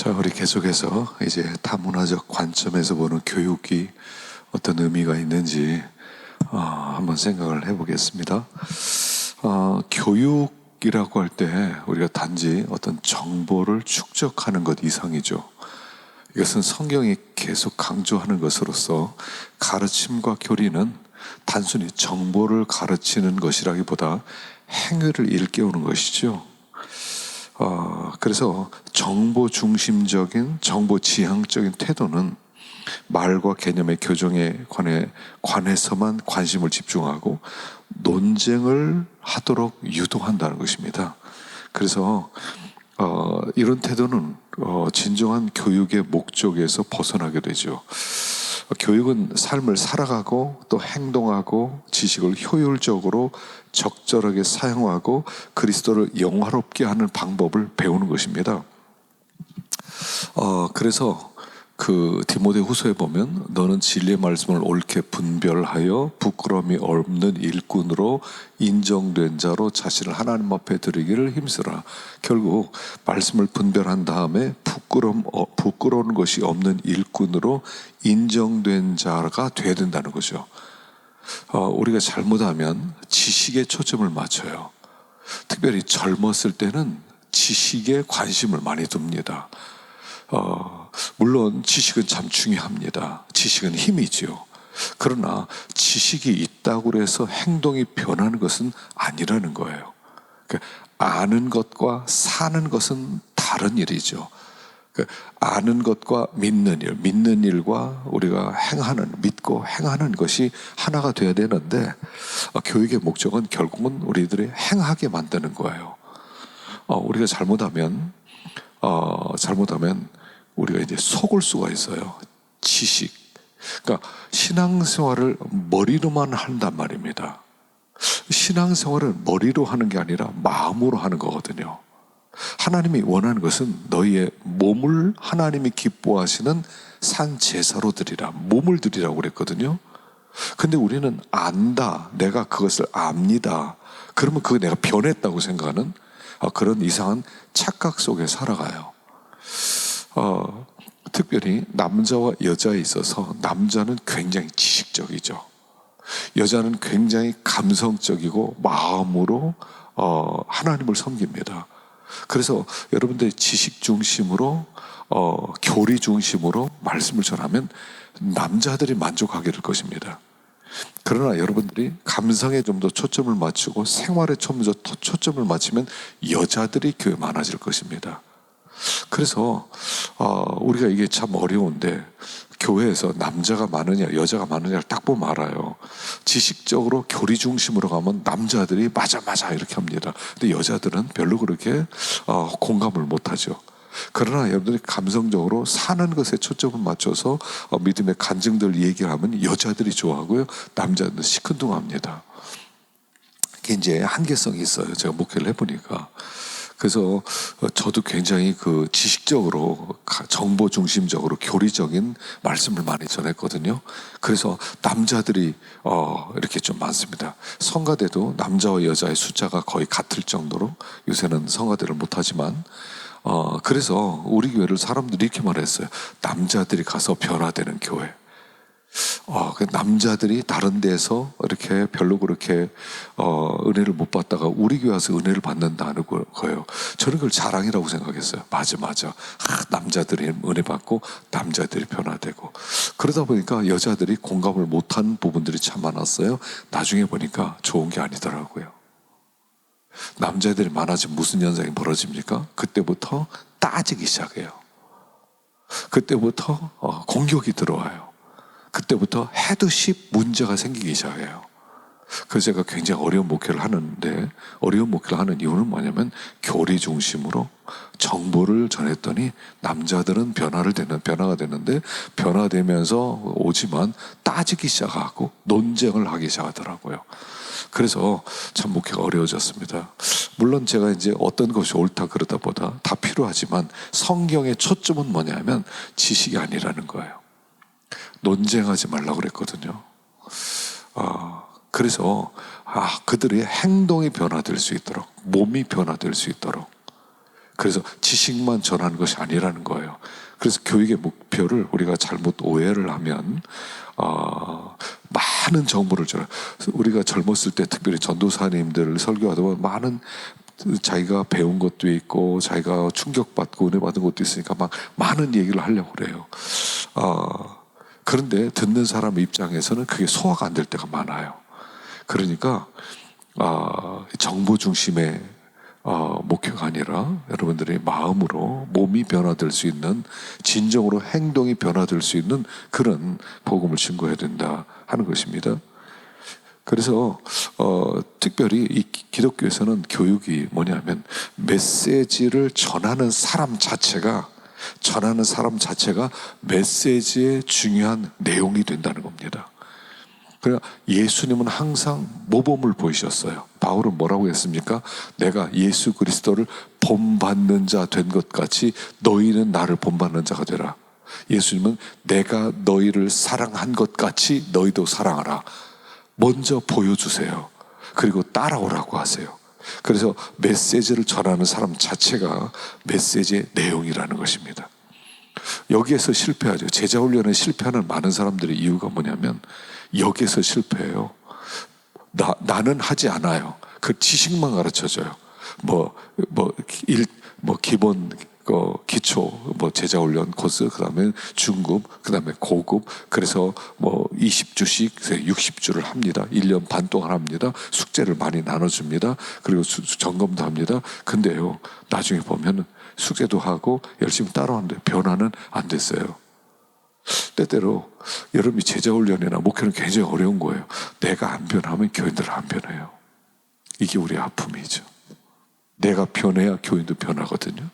자, 우리 계속해서 이제 타문화적 관점에서 보는 교육이 어떤 의미가 있는지 한번 생각을 해보겠습니다. 교육이라고 할 때 우리가 단지 어떤 정보를 축적하는 것 이상이죠. 이것은 성경이 계속 강조하는 것으로서 가르침과 교리는 단순히 정보를 가르치는 것이라기보다 행위를 일깨우는 것이죠. 그래서 정보 중심적인, 정보 지향적인 태도는 말과 개념의 교정에 관해서만 관심을 집중하고 논쟁을 하도록 유도한다는 것입니다. 그래서 이런 태도는 진정한 교육의 목적에서 벗어나게 되죠. 교육은 삶을 살아가고 또 행동하고 지식을 효율적으로 적절하게 사용하고 그리스도를 영화롭게 하는 방법을 배우는 것입니다. 그래서 그 디모데후서에 보면 너는 진리의 말씀을 옳게 분별하여 부끄러움이 없는 일꾼으로 인정된 자로 자신을 하나님 앞에 드리기를 힘쓰라. 결국 말씀을 분별한 다음에 부끄러운 것이 없는 일꾼으로 인정된 자가 되어야 된다는 거죠. 우리가 잘못하면 지식에 초점을 맞춰요. 특별히 젊었을 때는 지식에 관심을 많이 둡니다. 물론 지식은 참 중요합니다. 지식은 힘이지요. 그러나 지식이 있다고 해서 행동이 변하는 것은 아니라는 거예요. 그러니까 아는 것과 사는 것은 다른 일이죠. 아는 것과 믿는 일과 우리가 믿고 행하는 것이 하나가 되어야 되는데 교육의 목적은 결국은 우리들이 행하게 만드는 거예요. 우리가 잘못하면 우리가 이제 속을 수가 있어요. 지식. 그러니까 신앙생활을 머리로만 한단 말입니다. 신앙생활은 머리로 하는 게 아니라 마음으로 하는 거거든요. 하나님이 원하는 것은 너희의 몸을 하나님이 기뻐하시는 산 제사로 드리라. 몸을 드리라고 그랬거든요. 근데 우리는 안다. 내가 그것을 압니다. 그러면 그거 내가 변했다고 생각하는 그런 이상한 착각 속에 살아가요. 특별히 남자와 여자에 있어서 남자는 굉장히 지식적이죠. 여자는 굉장히 감성적이고 마음으로 하나님을 섬깁니다. 그래서 여러분들이 지식 중심으로 교리 중심으로 말씀을 전하면 남자들이 만족하게 될 것입니다. 그러나 여러분들이 감성에 좀 더 초점을 맞추고 생활에 좀 더 초점을 맞추면 여자들이 교회에 많아질 것입니다. 그래서 우리가 이게 참 어려운데 교회에서 남자가 많으냐 여자가 많으냐를 딱 보면 알아요. 지식적으로 교리 중심으로 가면 남자들이 맞아 이렇게 합니다. 근데 여자들은 별로 그렇게 공감을 못하죠. 그러나 여러분들이 감성적으로 사는 것에 초점을 맞춰서 믿음의 간증들 얘기를 하면 여자들이 좋아하고요, 남자들은 시큰둥합니다. 이게 이제 한계성이 있어요. 제가 목회를 해보니까. 그래서 저도 굉장히 그 지식적으로 정보 중심적으로 교리적인 말씀을 많이 전했거든요. 그래서 남자들이 이렇게 좀 많습니다. 성가대도 남자와 여자의 숫자가 거의 같을 정도로, 요새는 성가대를 못하지만 그래서 우리 교회를 사람들이 이렇게 말했어요. 남자들이 가서 변화되는 교회. 남자들이 다른 데서 이렇게 별로 그렇게 은혜를 못 받다가 우리 교회 와서 은혜를 받는다는 거예요. 저는 그걸 자랑이라고 생각했어요. 맞아. 남자들이 은혜 받고 남자들이 변화되고, 그러다 보니까 여자들이 공감을 못한 부분들이 참 많았어요. 나중에 보니까 좋은 게 아니더라고요. 남자들이 많아지면 무슨 현상이 벌어집니까? 그때부터 따지기 시작해요. 그때부터 공격이 들어와요. 그때부터 헤드십 문제가 생기기 시작해요. 그래서 제가 굉장히 어려운 목회를 하는데, 어려운 목회를 하는 이유는 뭐냐면 교리 중심으로 정보를 전했더니 남자들은 변화가 되는데, 변화되면서 오지만 따지기 시작하고 논쟁을 하기 시작하더라고요. 그래서 참 목회가 어려워졌습니다. 물론 제가 이제 어떤 것이 옳다 그러다 보다 다 필요하지만 성경의 초점은 뭐냐면 지식이 아니라는 거예요. 논쟁하지 말라고 그랬거든요. 그래서 그들의 행동이 변화될 수 있도록, 몸이 변화될 수 있도록, 그래서 지식만 전하는 것이 아니라는 거예요. 그래서 교육의 목표를 우리가 잘못 오해를 하면 많은 정보를 줘요. 우리가 젊었을 때 특별히 전도사님들을 설교하다 보면 많은 자기가 배운 것도 있고 자기가 충격받고 은혜 받은 것도 있으니까 막 많은 얘기를 하려고 그래요. 그런데 듣는 사람 입장에서는 그게 소화가 안 될 때가 많아요. 그러니까 정보 중심의 목표가 아니라 여러분들의 마음으로 몸이 변화될 수 있는, 진정으로 행동이 변화될 수 있는 그런 복음을 증거해야 된다 하는 것입니다. 그래서 특별히 이 기독교에서는 교육이 뭐냐면 메시지를 전하는 사람 자체가 메시지의 중요한 내용이 된다는 겁니다. 그러니까 예수님은 항상 모범을 보이셨어요. 바울은 뭐라고 했습니까? 내가 예수 그리스도를 본받는 자 된 것 같이 너희는 나를 본받는 자가 되라. 예수님은 내가 너희를 사랑한 것 같이 너희도 사랑하라. 먼저 보여주세요. 그리고 따라오라고 하세요. 그래서 메시지를 전하는 사람 자체가 메시지의 내용이라는 것입니다. 여기에서 실패하죠. 제자훈련에 실패하는 많은 사람들의 이유가 뭐냐면 여기에서 실패해요. 나는 하지 않아요. 그 지식만 가르쳐줘요. 기본 기초 제자훈련 코스, 그다음에 중급, 그다음에 고급. 그래서 20주씩 60주를 합니다. 1년 반 동안 합니다. 숙제를 많이 나눠줍니다. 그리고 점검도 합니다. 근데요, 나중에 보면 숙제도 하고 열심히 따라하는데 변화는 안 됐어요. 때때로 여러분이 제자훈련이나 목회는 굉장히 어려운 거예요. 내가 안 변하면 교인들은 안 변해요. 이게 우리의 아픔이죠. 내가 변해야 교인도 변하거든요.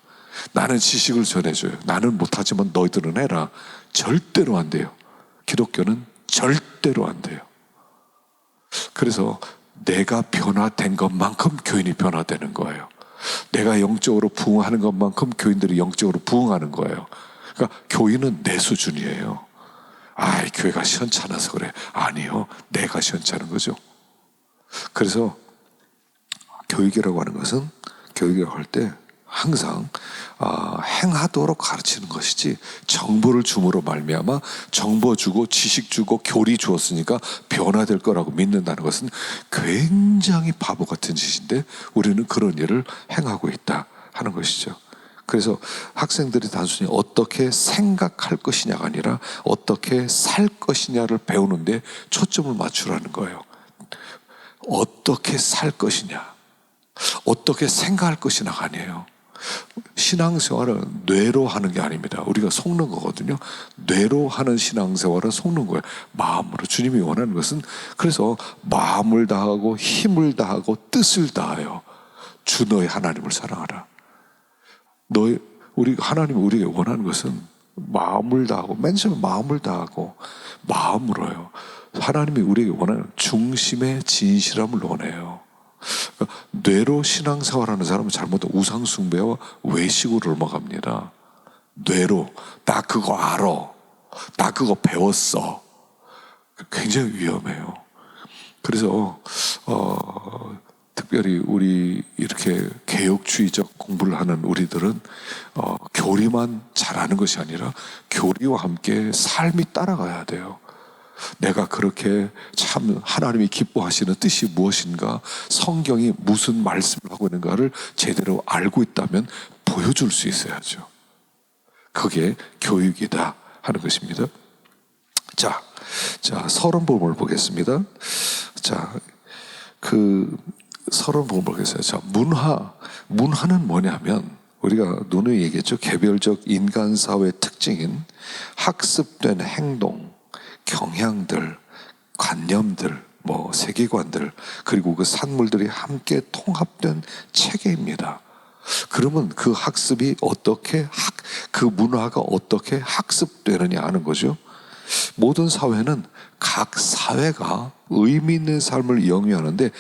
나는 지식을 전해줘요. 나는 못하지만 너희들은 해라. 절대로 안 돼요. 기독교는 절대로 안 돼요. 그래서 내가 변화된 것만큼 교인이 변화되는 거예요. 내가 영적으로 부흥하는 것만큼 교인들이 영적으로 부흥하는 거예요. 그러니까 교인은 내 수준이에요. 교회가 시원찮아서 그래. 아니요. 내가 시원찮은 거죠. 그래서 교육이라고 하는 것은, 교육이라고 할 때 항상 행하도록 가르치는 것이지, 정보를 줌으로 말미암아 정보 주고 지식 주고 교리 주었으니까 변화될 거라고 믿는다는 것은 굉장히 바보 같은 짓인데 우리는 그런 일을 행하고 있다 하는 것이죠. 그래서 학생들이 단순히 어떻게 생각할 것이냐가 아니라 어떻게 살 것이냐를 배우는데 초점을 맞추라는 거예요. 어떻게 살 것이냐, 어떻게 생각할 것이냐가 아니에요. 신앙생활은 뇌로 하는 게 아닙니다. 우리가 속는 거거든요. 뇌로 하는 신앙생활은 속는 거예요. 마음으로. 주님이 원하는 것은, 그래서 마음을 다하고 힘을 다하고 뜻을 다하여 주 너의 하나님을 사랑하라. 하나님이 우리에게 원하는 것은 마음을 다하고, 맨 처음에 마음을 다하고 마음으로요. 하나님이 우리에게 원하는 중심의 진실함을 원해요. 그러니까 뇌로 신앙생활하는 사람은 잘못된 우상숭배와 외식으로 넘어갑니다. 뇌로 나 그거 알아, 나 그거 배웠어. 굉장히 위험해요. 그래서 특별히 우리 이렇게 개혁주의적 공부를 하는 우리들은 교리만 잘하는 것이 아니라 교리와 함께 삶이 따라가야 돼요. 내가 그렇게 참 하나님이 기뻐하시는 뜻이 무엇인가, 성경이 무슨 말씀을 하고 있는가를 제대로 알고 있다면 보여줄 수 있어야죠. 그게 교육이다 하는 것입니다. 자, 서론복음을 보겠습니다. 서론복음을 보겠어요. 자, 문화는 뭐냐면, 우리가 누누이 얘기했죠. 개별적 인간사회의 특징인 학습된 행동, 경향들, 관념들, 세계관들, 그리고 그 산물들이 함께 통합된 체계입니다. 그러면 그 학습이 그 문화가 어떻게 학습되느냐 하는 거죠. 모든 사회는 각 사회가 의미 있는 삶을 영위하는데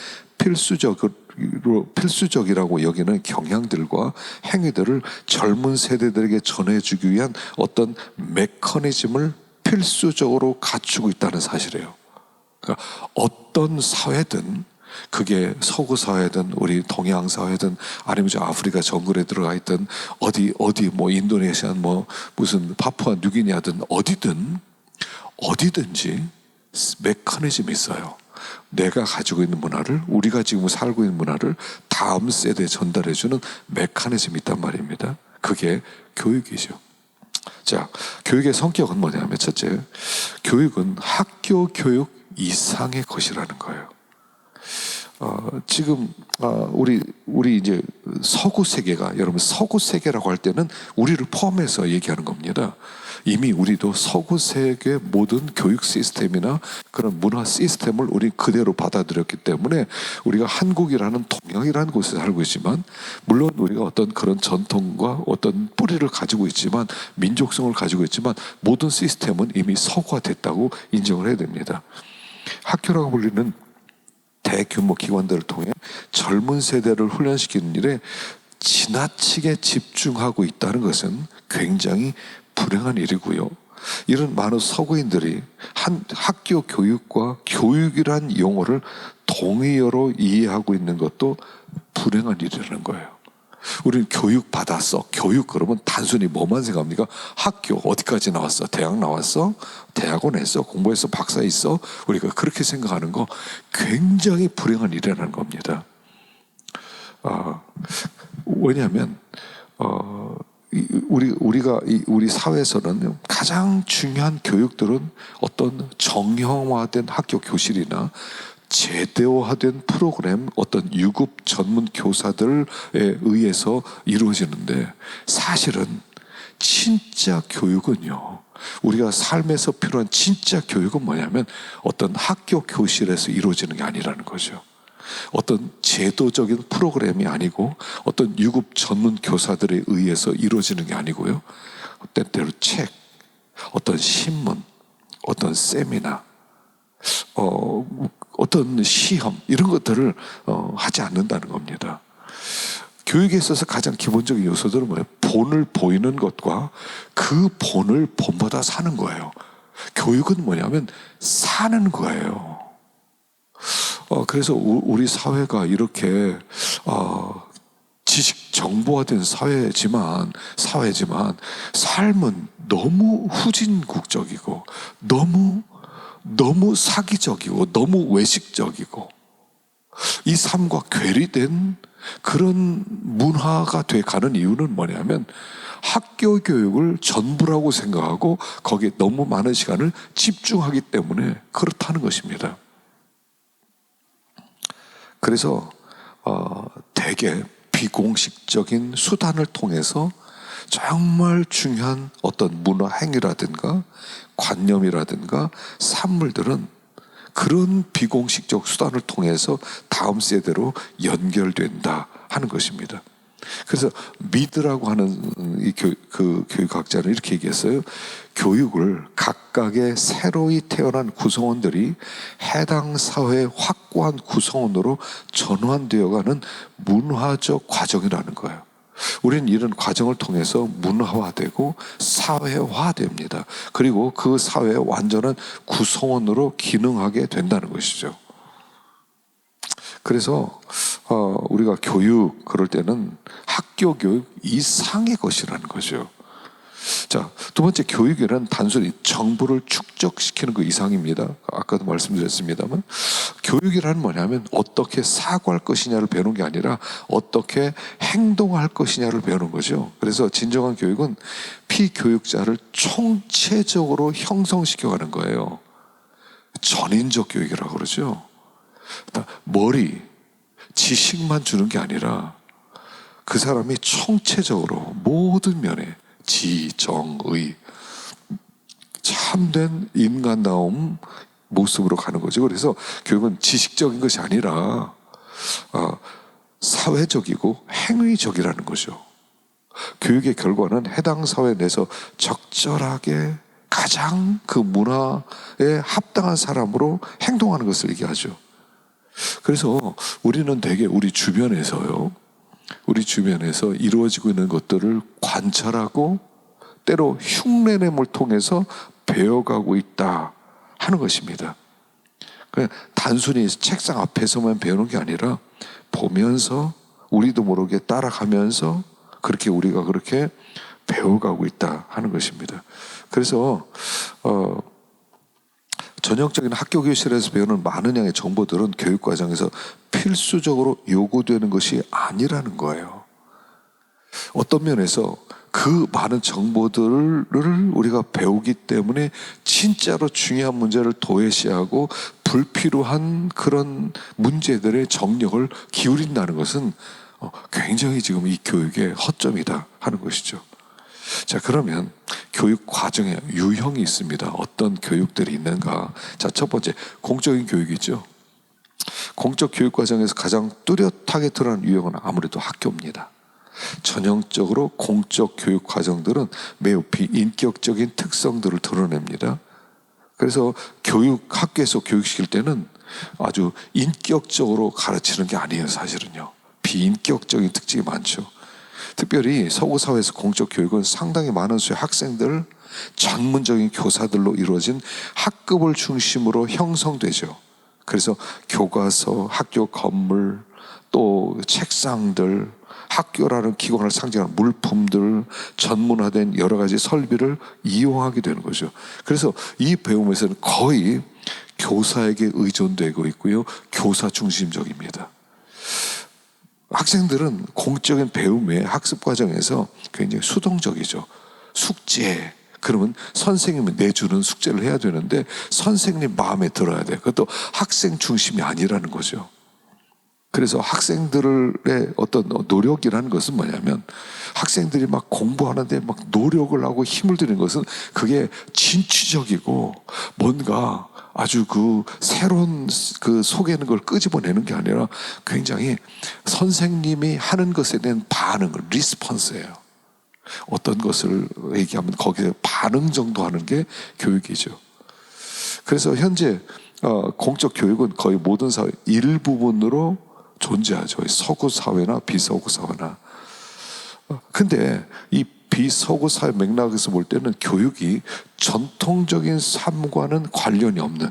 필수적이라고 여기는 경향들과 행위들을 젊은 세대들에게 전해주기 위한 어떤 메커니즘을 필수적으로 갖추고 있다는 사실이에요. 그러니까 어떤 사회든 그게 서구 사회든 우리 동양 사회든 아니면 저 아프리카 정글에 들어가 있든 어디 뭐 인도네시아 뭐 무슨 파푸아 뉴기니아든 어디든지 메커니즘이 있어요. 내가 가지고 있는 문화를, 우리가 지금 살고 있는 문화를 다음 세대에 전달해주는 메커니즘이 있단 말입니다. 그게 교육이죠. 자, 교육의 성격은 뭐냐면, 첫째, 교육은 학교 교육 이상의 것이라는 거예요. 지금 우리 이제 서구 세계가, 여러분 서구 세계라고 할 때는 우리를 포함해서 얘기하는 겁니다. 이미 우리도 서구 세계 모든 교육 시스템이나 그런 문화 시스템을 우리 그대로 받아들였기 때문에 우리가 한국이라는 동양이라는 곳에 살고 있지만, 물론 우리가 어떤 그런 전통과 어떤 뿌리를 가지고 있지만, 민족성을 가지고 있지만, 모든 시스템은 이미 서구화됐다고 인정을 해야 됩니다. 학교라고 불리는 대규모 기관들을 통해 젊은 세대를 훈련시키는 일에 지나치게 집중하고 있다는 것은 굉장히 불행한 일이고요. 이런 많은 서구인들이 학교 교육과 교육이란 용어를 동의어로 이해하고 있는 것도 불행한 일이라는 거예요. 우리는 교육 받았어. 교육 그러면 단순히 뭐만 생각합니까? 학교 어디까지 나왔어? 대학 나왔어? 대학원 했어? 공부해서 박사 있어? 우리가 그렇게 생각하는 거 굉장히 불행한 일이라는 겁니다. 왜냐하면 우리 사회에서는 가장 중요한 교육들은 어떤 정형화된 학교 교실이나 제도화된 프로그램, 어떤 유급 전문 교사들에 의해서 이루어지는데, 사실은 진짜 교육은요, 우리가 삶에서 필요한 진짜 교육은 뭐냐면 어떤 학교 교실에서 이루어지는 게 아니라는 거죠. 어떤 제도적인 프로그램이 아니고 어떤 유급 전문 교사들에 의해서 이루어지는 게 아니고요, 때때로 책, 어떤 신문, 어떤 세미나, 어떤 시험, 이런 것들을 하지 않는다는 겁니다. 교육에 있어서 가장 기본적인 요소들은 뭐예요? 본을 보이는 것과 그 본을 본보다 사는 거예요. 교육은 뭐냐면 사는 거예요. 그래서 우리 사회가 이렇게 지식 정보화된 사회지만 삶은 너무 후진국적이고 너무 사기적이고 너무 외식적이고 이 삶과 괴리된 그런 문화가 돼 가는 이유는 뭐냐면 학교 교육을 전부라고 생각하고 거기에 너무 많은 시간을 집중하기 때문에 그렇다는 것입니다. 그래서 대개 비공식적인 수단을 통해서 정말 중요한 어떤 문화 행위라든가 관념이라든가 산물들은 그런 비공식적 수단을 통해서 다음 세대로 연결된다 하는 것입니다. 그래서 미드라고 하는 그 교육학자는 이렇게 얘기했어요. 교육을 각각의 새로이 태어난 구성원들이 해당 사회의 확고한 구성원으로 전환되어가는 문화적 과정이라는 거예요. 우리는 이런 과정을 통해서 문화화되고 사회화됩니다. 그리고 그 사회의 완전한 구성원으로 기능하게 된다는 것이죠. 그래서 우리가 교육 그럴 때는 학교 교육 이상의 것이라는 거죠. 자, 두 번째, 교육이란 단순히 정보를 축적시키는 그 이상입니다. 아까도 말씀드렸습니다만, 교육이란 뭐냐면 어떻게 사고할 것이냐를 배우는 게 아니라 어떻게 행동할 것이냐를 배우는 거죠. 그래서 진정한 교육은 피교육자를 총체적으로 형성시켜가는 거예요. 전인적 교육이라고 그러죠. 머리, 지식만 주는 게 아니라 그 사람이 총체적으로 모든 면에 지, 정, 의, 참된 인간다움 모습으로 가는 거죠. 그래서 교육은 지식적인 것이 아니라 사회적이고 행위적이라는 거죠. 교육의 결과는 해당 사회 내에서 적절하게 가장 그 문화에 합당한 사람으로 행동하는 것을 얘기하죠. 그래서 우리는 되게 우리 주변에서 이루어지고 있는 것들을 관찰하고 때로 흉내냄을 통해서 배워가고 있다 하는 것입니다. 그냥 단순히 책상 앞에서만 배우는 게 아니라 보면서 우리도 모르게 따라가면서 그렇게 우리가 그렇게 배워가고 있다 하는 것입니다. 그래서 전형적인 학교 교실에서 배우는 많은 양의 정보들은 교육 과정에서 필수적으로 요구되는 것이 아니라는 거예요. 어떤 면에서 그 많은 정보들을 우리가 배우기 때문에 진짜로 중요한 문제를 도외시하고 불필요한 그런 문제들의 정력을 기울인다는 것은 굉장히 지금 이 교육의 허점이다 하는 것이죠. 자, 그러면 교육 과정에 유형이 있습니다. 어떤 교육들이 있는가? 자, 첫 번째, 공적인 교육이죠. 공적 교육 과정에서 가장 뚜렷하게 드러나는 유형은 아무래도 학교입니다. 전형적으로 공적 교육 과정들은 매우 비인격적인 특성들을 드러냅니다. 그래서 학교에서 교육시킬 때는 아주 인격적으로 가르치는 게 아니에요, 사실은요. 비인격적인 특징이 많죠. 특별히 서구 사회에서 공적 교육은 상당히 많은 수의 학생들, 전문적인 교사들로 이루어진 학급을 중심으로 형성되죠. 그래서 교과서, 학교 건물, 또 책상들, 학교라는 기관을 상징하는 물품들, 전문화된 여러 가지 설비를 이용하게 되는 거죠. 그래서 이 배움에서는 거의 교사에게 의존되고 있고요. 교사 중심적입니다. 학생들은 공적인 배움의 학습 과정에서 굉장히 수동적이죠. 숙제, 그러면 선생님이 내주는 숙제를 해야 되는데 선생님 마음에 들어야 돼. 그것도 학생 중심이 아니라는 거죠. 그래서 학생들의 어떤 노력이라는 것은 뭐냐면 학생들이 막 공부하는데 막 노력을 하고 힘을 들이는 것은 그게 진취적이고 뭔가 아주 그 새로운 그 속에 있는 걸 끄집어내는 게 아니라 굉장히 선생님이 하는 것에 대한 반응을, 리스폰스예요. 어떤 것을 얘기하면 거기에 반응 정도 하는 게 교육이죠. 그래서 현재 공적 교육은 거의 모든 사회 일부분으로 존재하죠. 서구 사회나 비서구 사회나. 근데 이 비서구 사회 맥락에서 볼 때는 교육이 전통적인 삶과는 관련이 없는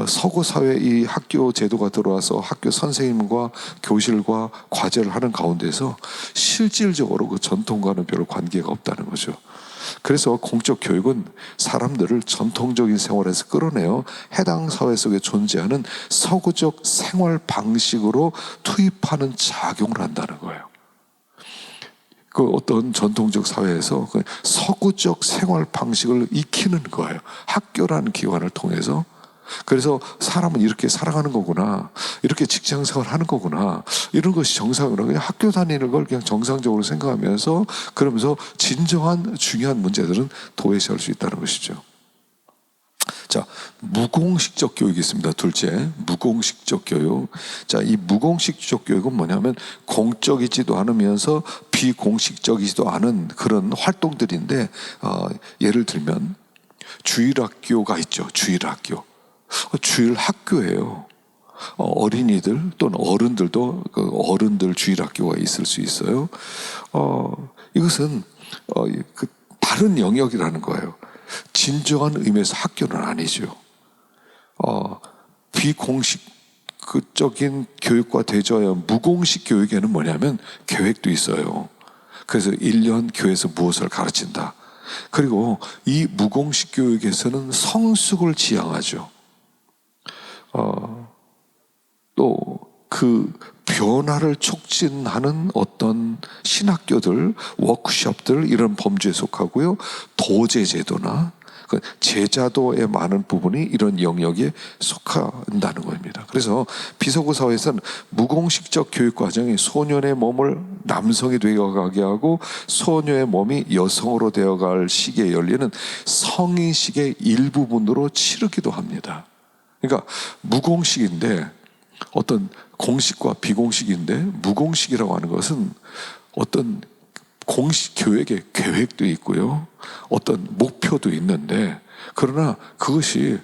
서구 사회 이 학교 제도가 들어와서 학교 선생님과 교실과 과제를 하는 가운데서 실질적으로 그 전통과는 별 관계가 없다는 거죠. 그래서 공적 교육은 사람들을 전통적인 생활에서 끌어내어 해당 사회 속에 존재하는 서구적 생활 방식으로 투입하는 작용을 한다는 거예요. 그 어떤 전통적 사회에서 그 서구적 생활 방식을 익히는 거예요. 학교라는 기관을 통해서. 그래서 사람은 이렇게 살아가는 거구나, 이렇게 직장 생활을 하는 거구나, 이런 것이 정상으로 그냥 학교 다니는 걸 그냥 정상적으로 생각하면서 그러면서 진정한 중요한 문제들은 도외시할 수 있다는 것이죠. 자, 무공식적 교육이 있습니다. 둘째, 무공식적 교육. 자, 이 무공식적 교육은 뭐냐면 공적이지도 않으면서 비공식적이지도 않은 그런 활동들인데 예를 들면 주일학교가 있죠. 주일학교. 주일학교예요. 어린이들 또는 어른들도 그 어른들 주일학교가 있을 수 있어요. 이것은 그 다른 영역이라는 거예요. 진정한 의미에서 학교는 아니죠. 비공식적인 교육과 대조하여 무공식 교육에는 뭐냐면 계획도 있어요. 그래서 1년 교회에서 무엇을 가르친다. 그리고 이 무공식 교육에서는 성숙을 지향하죠. 또 그 변화를 촉진하는 어떤 신학교들, 워크숍들 이런 범주에 속하고요. 도제제도나 제자도의 많은 부분이 이런 영역에 속한다는 겁니다. 그래서 비서구 사회에서는 무공식적 교육 과정이 소년의 몸을 남성이 되어가게 하고 소녀의 몸이 여성으로 되어갈 시기에 열리는 성인식의 일부분으로 치르기도 합니다. 그러니까 무공식인데 어떤 공식과 비공식인데 무공식이라고 하는 것은 어떤 공식 교육의 계획도 있고요. 어떤 목표도 있는데 그러나 그것이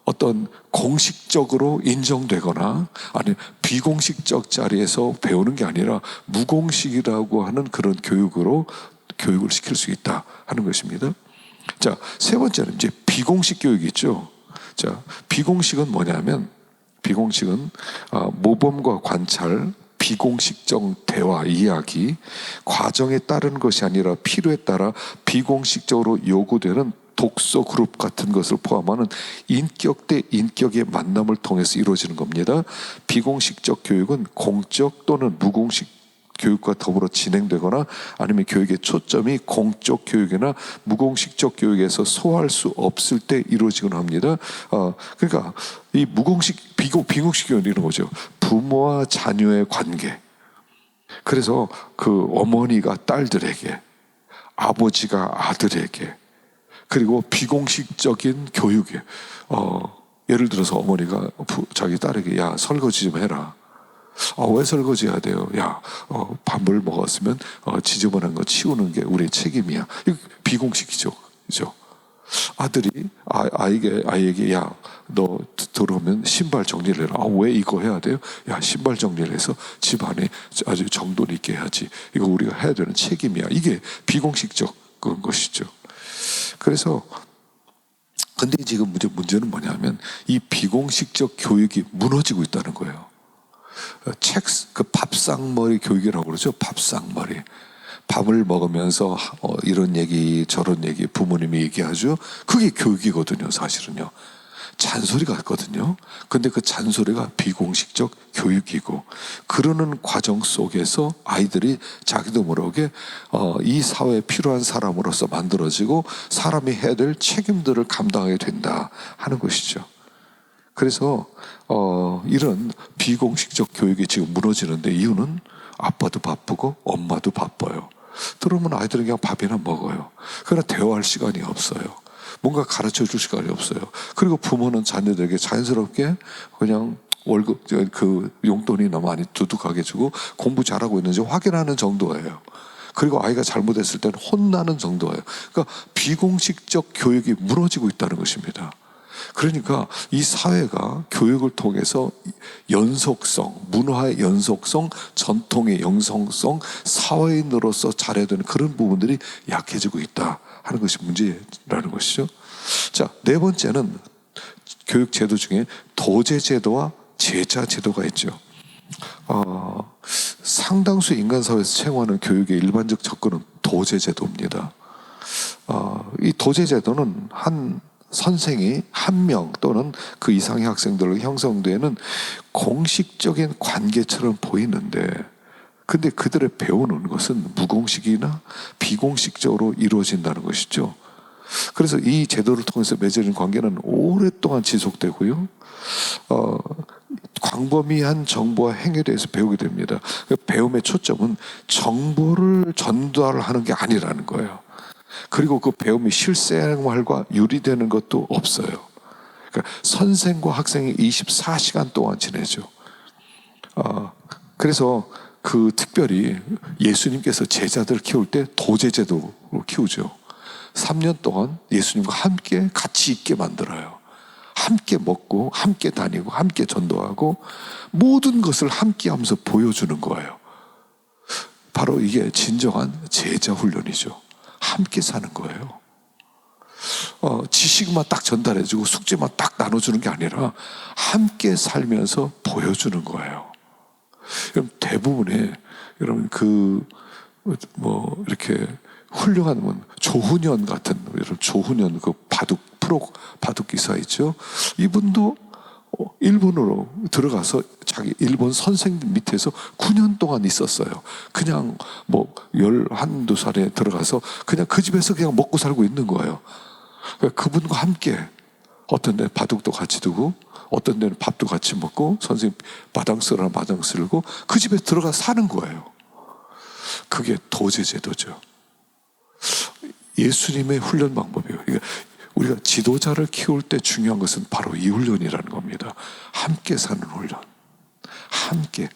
어떤 공식적으로 인정되거나 아니면 비공식적 자리에서 배우는 게 아니라 무공식이라고 하는 그런 교육을 시킬 수 있다 하는 것입니다. 자, 세 번째는 이제 비공식 교육이 있죠. 자, 비공식은 뭐냐면, 비공식은 모범과 관찰, 비공식적 대화, 이야기, 과정에 따른 것이 아니라 필요에 따라 비공식적으로 요구되는 독서 그룹 같은 것을 포함하는 인격 대 인격의 만남을 통해서 이루어지는 겁니다. 비공식적 교육은 공적 또는 무공식 교육과 더불어 진행되거나 아니면 교육의 초점이 공적 교육이나 무공식적 교육에서 소화할 수 없을 때 이루어지곤 합니다. 그러니까 이 무공식, 비공식 교육은 이런 거죠. 부모와 자녀의 관계. 그래서 그 어머니가 딸들에게, 아버지가 아들에게, 그리고 비공식적인 교육에 예를 들어서 어머니가 자기 딸에게 야 설거지 좀 해라. 왜 설거지 해야 돼요? 야 밥을 먹었으면 지저분한 거 치우는 게 우리의 책임이야. 이거 비공식이죠, 그죠? 아들이 아이에게 야 너 들어오면 신발 정리를 해라. 왜 이거 해야 돼요? 야 신발 정리를 해서 집 안에 아주 정돈 있게 해야지. 이거 우리가 해야 되는 책임이야. 이게 비공식적 그런 것이죠. 그래서 근데 지금 문제는 뭐냐면 이 비공식적 교육이 무너지고 있다는 거예요. 그 밥상머리 교육이라고 그러죠. 밥상머리. 밥을 먹으면서 이런 얘기 저런 얘기 부모님이 얘기하죠. 그게 교육이거든요. 사실은요. 잔소리 같거든요. 근데 그 잔소리가 비공식적 교육이고, 그러는 과정 속에서 아이들이 자기도 모르게 이 사회에 필요한 사람으로서 만들어지고 사람이 해야 될 책임들을 감당하게 된다 하는 것이죠. 그래서 이런 비공식적 교육이 지금 무너지는데 이유는 아빠도 바쁘고 엄마도 바빠요. 그러면 아이들은 그냥 밥이나 먹어요. 그러나 대화할 시간이 없어요. 뭔가 가르쳐 줄 시간이 없어요. 그리고 부모는 자녀들에게 자연스럽게 그냥 월급, 그 용돈이 너무 많이 두둑하게 주고 공부 잘하고 있는지 확인하는 정도예요. 그리고 아이가 잘못했을 때는 혼나는 정도예요. 그러니까 비공식적 교육이 무너지고 있다는 것입니다. 그러니까 이 사회가 교육을 통해서 연속성, 문화의 연속성, 전통의 영성성, 사회인으로서 잘해야 되는 그런 부분들이 약해지고 있다 하는 것이 문제라는 것이죠. 자, 네 번째는 교육 제도 중에 도제 제도와 제자 제도가 있죠. 상당수 인간 사회에서 채용하는 교육의 일반적 접근은 도제 제도입니다. 이 도제 제도는 한 선생이 한 명 또는 그 이상의 학생들로 형성되는 공식적인 관계처럼 보이는데, 근데 그들의 배우는 것은 무공식이나 비공식적으로 이루어진다는 것이죠. 그래서 이 제도를 통해서 맺어진 관계는 오랫동안 지속되고요. 광범위한 정보와 행위에 대해서 배우게 됩니다. 배움의 초점은 정보를 전달하는 게 아니라는 거예요. 그리고 그 배움이 실생활과 유리되는 것도 없어요. 그러니까 선생과 학생이 24시간 동안 지내죠. 그래서 그 특별히 예수님께서 제자들 키울 때 도제제도로 키우죠. 3년 동안 예수님과 함께 같이 있게 만들어요. 함께 먹고 함께 다니고 함께 전도하고 모든 것을 함께 하면서 보여주는 거예요. 바로 이게 진정한 제자 훈련이죠. 함께 사는 거예요. 지식만 딱 전달해주고 숙제만 딱 나눠주는 게 아니라 함께 살면서 보여주는 거예요. 그럼 대부분의 여러분 이렇게 훌륭한 조훈현 같은 여러분 조훈현 그 바둑 기사 있죠. 이분도 일본으로 들어가서 자기 일본 선생님 밑에서 9년 동안 있었어요. 그냥 한두 살에 들어가서 그냥 그 집에서 그냥 먹고 살고 있는 거예요. 그러니까 그분과 함께 어떤 데는 바둑도 같이 두고 어떤 데는 밥도 같이 먹고 선생님 마당 쓰라 마당 쓸고 그 집에 들어가 사는 거예요. 그게 도제제도죠. 예수님의 훈련 방법이에요. 그러니까 우리가 지도자를 키울 때 중요한 것은 바로 이 훈련이라는 겁니다. 함께 사는 훈련. 함께.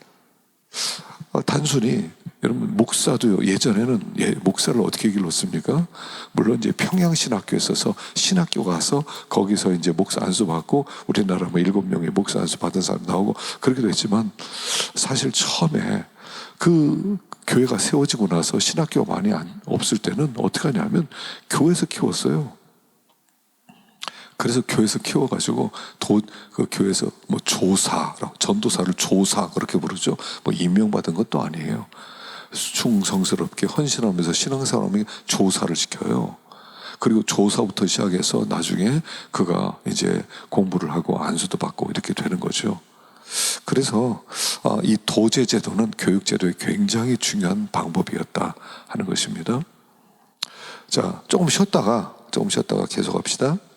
단순히 여러분 목사도요. 예전에는 목사를 어떻게 길렀습니까? 물론 이제 평양신학교에 있어서 신학교 가서 거기서 이제 목사 안수 받고 우리나라 7명의 목사 안수 받은 사람 나오고 그렇게도 했지만 사실 처음에 그 교회가 세워지고 나서 신학교가 많이 없을 때는 어떻게 하냐면 교회에서 키웠어요. 그래서 교회에서 키워가지고 그 교회에서 뭐 조사라고, 전도사를 조사 그렇게 부르죠. 뭐 임명받은 것도 아니에요. 충성스럽게 헌신하면서 신앙생활하면 조사를 시켜요. 그리고 조사부터 시작해서 나중에 그가 이제 공부를 하고 안수도 받고 이렇게 되는 거죠. 그래서 이 도제 제도는 교육 제도의 굉장히 중요한 방법이었다 하는 것입니다. 자, 조금 쉬었다가 계속합시다.